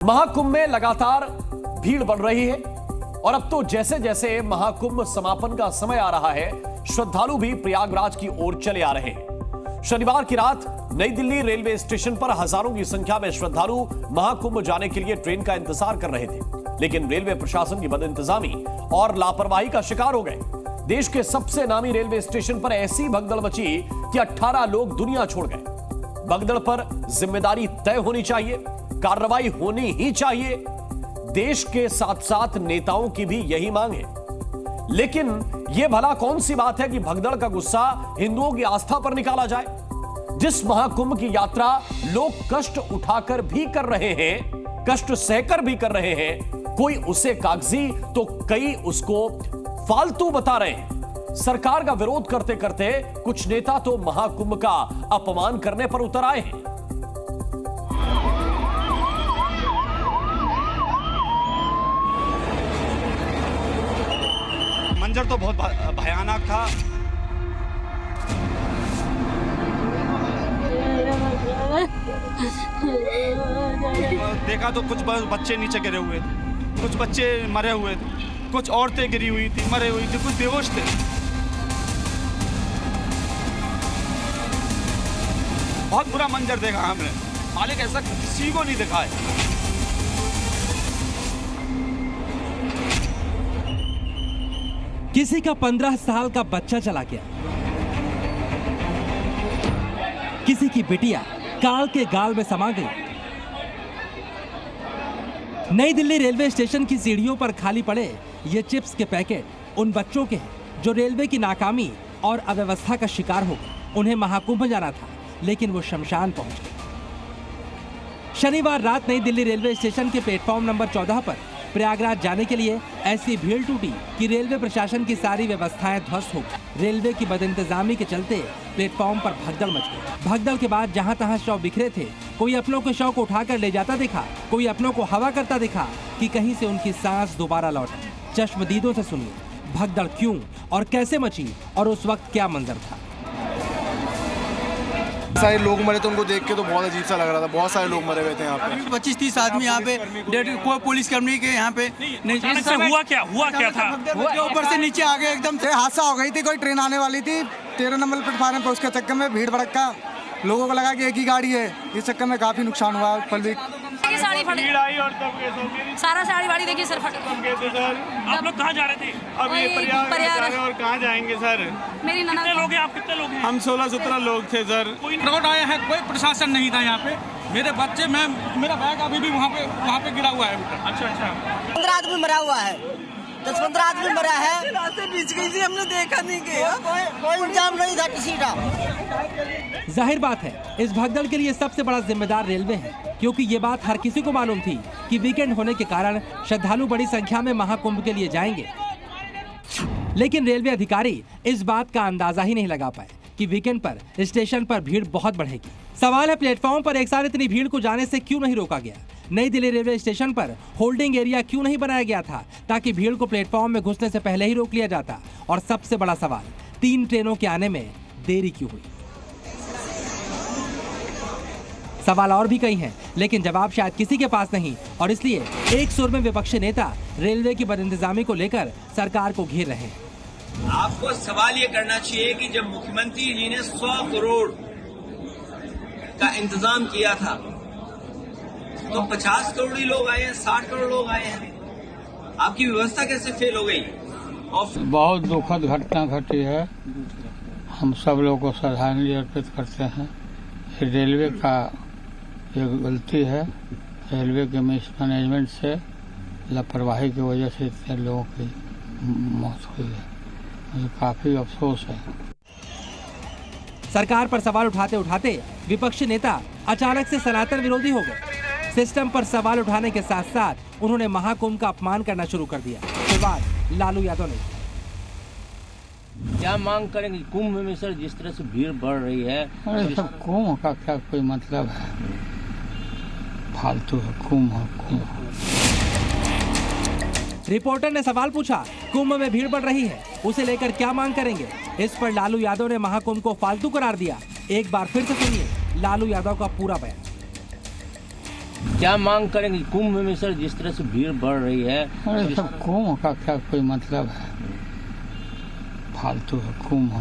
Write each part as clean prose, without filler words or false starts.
महाकुंभ में लगातार भीड़ बढ़ रही है और अब तो जैसे जैसे महाकुंभ समापन का समय आ रहा है, श्रद्धालु भी प्रयागराज की ओर चले आ रहे हैं। शनिवार की रात नई दिल्ली रेलवे स्टेशन पर हजारों की संख्या में श्रद्धालु महाकुंभ जाने के लिए ट्रेन का इंतजार कर रहे थे, लेकिन रेलवे प्रशासन की बदइंतजामी और लापरवाही का शिकार हो गए। देश के सबसे नामी रेलवे स्टेशन पर ऐसी भगदड़ मची कि 18 लोग दुनिया छोड़ गए। भगदड़ पर जिम्मेदारी तय होनी चाहिए, कार्रवाई होनी ही चाहिए। देश के साथ साथ नेताओं की भी यही मांग है। लेकिन यह भला कौन सी बात है कि भगदड़ का गुस्सा हिंदुओं की आस्था पर निकाला जाए। जिस महाकुंभ की यात्रा लोग कष्ट उठाकर भी कर रहे हैं, कष्ट सहकर भी कर रहे हैं, कोई उसे कागजी तो कई उसको फालतू बता रहे हैं। सरकार का विरोध करते करते कुछ नेता तो महाकुंभ का अपमान करने पर उतर आए हैं। मंजर तो बहुत भयानक था। देखा तो कुछ बच्चे नीचे गिरे हुए थे, कुछ बच्चे मरे हुए थे, कुछ औरतें गिरी हुई थी, मरे हुई थी, कुछ बेहोश थे। बहुत बुरा मंजर देखा हमने। मालिक ऐसा किसी को नहीं दिखा है। किसी का 15 साल का बच्चा चला गया, किसी की बिटिया काल के गाल में समा गई। नई दिल्ली रेलवे स्टेशन की सीढ़ियों पर खाली पड़े ये चिप्स के पैकेट उन बच्चों के हैं जो रेलवे की नाकामी और अव्यवस्था का शिकार हो गए। उन्हें महाकुंभ जाना था, लेकिन वो शमशान पहुंच गए। शनिवार रात नई दिल्ली रेलवे स्टेशन के प्लेटफॉर्म नंबर 14 पर प्रयागराज जाने के लिए ऐसी भीड़ टूटी कि रेलवे प्रशासन की सारी व्यवस्थाएं ध्वस्त हो गई। रेलवे की बदइंतजामी के चलते प्लेटफॉर्म पर भगदड़ मच गई। भगदड़ के बाद जहां तहां शव बिखरे थे, कोई अपनों के शव को उठाकर ले जाता दिखा, कोई अपनों को हवा करता दिखा कि कहीं से उनकी सांस दोबारा लौटे। चश्मदीदों से सुनिए भगदड़ क्यों और कैसे मची और उस वक्त क्या मंजर था। सारे लोग मरे तो उनको देख के तो बहुत अजीब सा लग रहा था। बहुत सारे लोग मरे हुए थे यहाँ पे, 25-30 आदमी यहाँ पे, कोई पुलिस कर्मी के यहाँ पे नहीं। सर हुआ क्या था? ऊपर से नीचे आ गए एकदम से। हादसा हो गई थी, कोई ट्रेन आने वाली थी 13 नंबर प्लेटफार्म पर, उसके चक्कर में भीड़ भड़का, लोगों को लगा कि एक ही गाड़ी है, इस चक्कर में काफी नुकसान हुआ। साड़ी फटी, सारा साड़ी वाड़ी देखिए सर फट। आप लोग कहाँ जा रहे थे? अब ये प्रयागराज और कहाँ जाएंगे सर? मेरी ननद। कितने लोग हैं आप? कितने लोग हैं? हम 16-17 लोग थे सर। कोई रोड आया है, कोई प्रशासन नहीं था यहाँ पे। मेरे बच्चे, मेरा बैग अभी भी वहाँ पे गिरा हुआ है। अच्छा 15 आदमी मरा हुआ है, 10-15 आदमी मरा है। रास्ते बीच गई थी, हमने देखा नहीं गया, कोई इंतजाम नहीं था किसी का। जाहिर बात है इस भगदड़ के लिए सबसे बड़ा जिम्मेदार रेलवे है, क्योंकि ये बात हर किसी को मालूम थी कि वीकेंड होने के कारण श्रद्धालु बड़ी संख्या में महाकुंभ के लिए जाएंगे। लेकिन रेलवे अधिकारी इस बात का अंदाजा ही नहीं लगा पाए कि वीकेंड पर स्टेशन पर भीड़ बहुत बढ़ेगी। सवाल है प्लेटफॉर्म पर एक साथ इतनी भीड़ को जाने से क्यों नहीं रोका गया। नई दिल्ली रेलवे स्टेशन पर होल्डिंग एरिया क्यों नहीं बनाया गया था ताकि भीड़ को प्लेटफॉर्म में घुसने से पहले ही रोक लिया जाता। और सबसे बड़ा सवाल, 3 ट्रेनों के आने में देरी क्यों हुई। सवाल और भी कई हैं, लेकिन जवाब शायद किसी के पास नहीं, और इसलिए एक सुर में विपक्षी नेता रेलवे की बदइंतजामी को लेकर सरकार को घेर रहे हैं। आपको सवाल ये करना चाहिए कि जब मुख्यमंत्री जी ने 100 करोड़ का इंतजाम किया था तो 50 करोड़ ही लोग आए हैं, 60 करोड़ लोग आए हैं। आपकी व्यवस्था कैसे फेल हो गई? बहुत दुखद घटना घटी है। हम सब लोग को श्रद्धांजलि अर्पित करते हैं। रेलवे का ये गलती है, रेलवे के मैनेजमेंट से लापरवाही की वजह से इतने लोगों की मौत हुई है। मुझे काफी अफसोस है। सरकार पर सवाल उठाते उठाते विपक्षी नेता अचानक से सनातन विरोधी हो गए। सिस्टम पर सवाल उठाने के साथ साथ उन्होंने महाकुंभ का अपमान करना शुरू कर दिया। शुरुआत लालू यादव ने। क्या मांग करेंगे? कुंभ में सर जिस तरह से भीड़ बढ़ रही है, अरे सब कुंभ का क्या कोई मतलब है? फालतू है कुंभ। रिपोर्टर ने सवाल पूछा, कुंभ में भीड़ बढ़ रही है, उसे लेकर क्या मांग करेंगे। इस पर लालू यादव ने महाकुंभ को फालतू करार दिया। एक बार फिर से सुनिए लालू यादव का पूरा बयान। क्या मांग करेंगे कुंभ में सर? जिस तरह से भीड़ बढ़ रही है, अरे सब कुंभ का क्या कोई मतलब है? फालतू है कुंभ,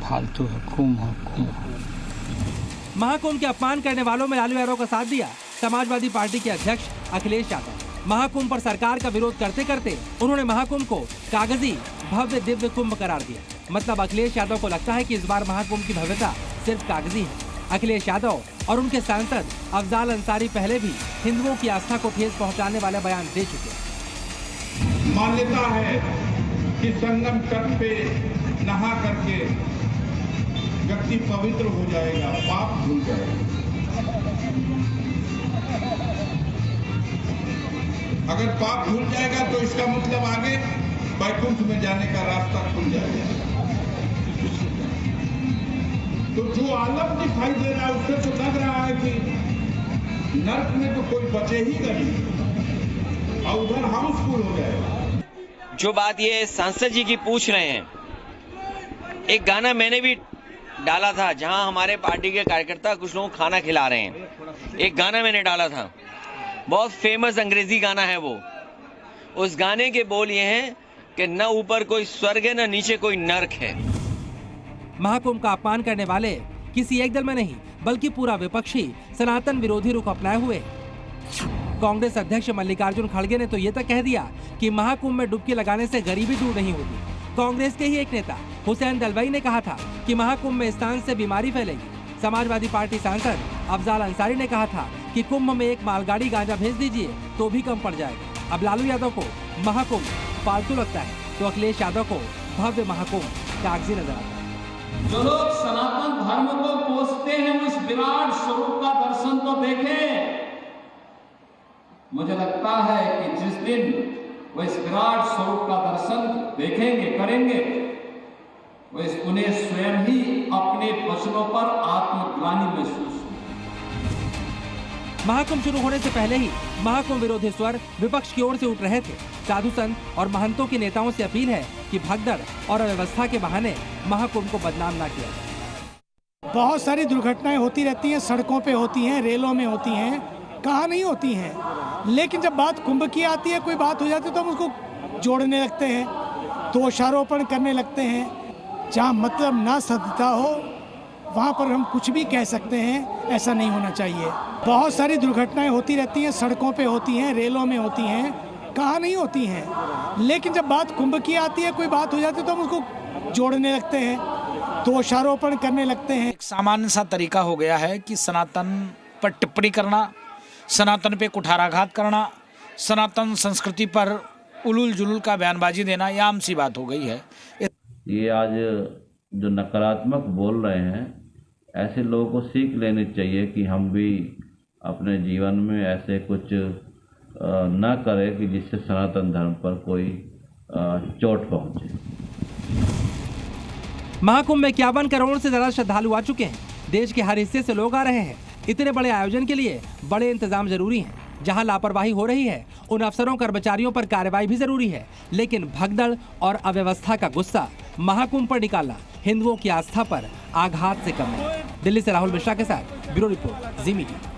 फालतू है कुंभ। महाकुंभ के अपमान करने वालों में लालू यादव का साथ दिया समाजवादी पार्टी के अध्यक्ष अखिलेश यादव। महाकुंभ पर सरकार का विरोध करते करते उन्होंने महाकुंभ को कागजी भव्य दिव्य कुंभ करार दिया। मतलब अखिलेश यादव को लगता है कि इस बार महाकुंभ की भव्यता सिर्फ कागजी है। अखिलेश यादव और उनके सांसद अफजाल अंसारी पहले भी हिंदुओं की आस्था को ठेस पहुंचाने वाले बयान दे चुके हैं। मान्यता है कि संगम तट पे नहा करके व्यक्ति पवित्र हो जाएगा, पाप धुल जाएगा। अगर पाप धुल जाएगा तो इसका मतलब आगे वैकुंठ में जाने का रास्ता खुल जाएगा। तो जो आलम दिखाई दे रहा है उससे तो लग रहा है कि नर्क में तो कोई बचे ही नहीं और उधर हाउसफुल हो जाएगा। जो बात ये सांसद जी की पूछ रहे हैं, एक गाना मैंने भी डाला था जहां हमारे पार्टी के कार्यकर्ता कुछ लोगों को खाना खिला रहे हैं। एक गाना मैंने डाला था, बहुत फेमस अंग्रेजी गाना है वो। उस गाने के बोल ये हैं कि न ऊपर कोई स्वर्ग है न नीचे कोई नर्क है। महाकुंभ का अपमान करने वाले किसी एक दल में नहीं बल्कि पूरा विपक्षी सनातन विरोधी रुख अपनाए हुए। कांग्रेस अध्यक्ष मल्लिकार्जुन खड़गे ने तो ये तक कह दिया कि महाकुंभ में डुबकी लगाने से गरीबी दूर नहीं होती। कांग्रेस के ही एक नेता हुसैन दलवाई ने कहा था कि महाकुंभ में स्नान से बीमारी फैलेगी। समाजवादी पार्टी सांसद अफजाल अंसारी ने कहा था कि कुंभ में एक मालगाड़ी गांजा भेज दीजिए तो भी कम पड़ जाएगा। अब लालू यादव को महाकुंभ फालतू लगता है तो अखिलेश यादव को भव्य महाकुंभ कागजी नजर आता है। जो लोग सनातन धर्म को कोसते हैं वो इस विराट स्वरूप का दर्शन तो देखें। मुझे लगता है कि जिस दिन वो इस विराट स्वरूप का दर्शन देखेंगे करेंगे, उन्हें स्वयं ही अपने वचनों पर आत्मग्लानि महसूस होगी। महाकुंभ शुरू होने से पहले ही महाकुंभ विरोधी स्वर विपक्ष की ओर से उठ रहे थे। साधु संत और महंतों के नेताओं से अपील है कि भगदड़ और अव्यवस्था के बहाने महाकुंभ को बदनाम ना किया जाए। बहुत सारी दुर्घटनाएं होती रहती हैं, सड़कों पे होती हैं, रेलों में होती हैं, कहाँ नहीं होती हैं। लेकिन जब बात कुंभ की आती है, कोई बात हो जाती है तो हम उसको जोड़ने लगते हैं, दोषारोपण करने लगते हैं। जहाँ मतलब ना सदता हो वहाँ पर हम कुछ भी कह सकते हैं, ऐसा नहीं होना चाहिए। बहुत सारी दुर्घटनाएं होती रहती हैं, सड़कों पे होती हैं, रेलों में होती हैं, कहाँ नहीं होती हैं। लेकिन जब बात कुंभ की आती है, कोई बात हो जाती है तो हम उसको जोड़ने लगते हैं, दोषारोपण करने लगते हैं। एक सामान्य सा तरीका हो गया है कि सनातन पर टिप्पणी करना, सनातन पे कुठाराघात करना, सनातन संस्कृति पर उलूल जुलूल का बयानबाजी देना, ये आम सी बात हो गई है। ये आज जो नकारात्मक बोल रहे हैं, ऐसे लोगों को सीख लेनी चाहिए कि हम भी अपने जीवन में ऐसे कुछ न करें कि जिससे सनातन धर्म पर कोई चोट पहुंचे। महाकुंभ में 51 करोड़ से ज्यादा श्रद्धालु आ चुके हैं। देश के हर हिस्से से लोग आ रहे हैं। इतने बड़े आयोजन के लिए बड़े इंतजाम जरूरी हैं। जहां लापरवाही हो रही है उन अफसरों कर्मचारियों पर कार्रवाई भी जरूरी है। लेकिन भगदड़ और अव्यवस्था का गुस्सा महाकुंभ पर निकालना हिंदुओं की आस्था पर आघात से कम है। दिल्ली से राहुल मिश्रा के साथ ब्यूरो रिपोर्ट, जी मीडिया।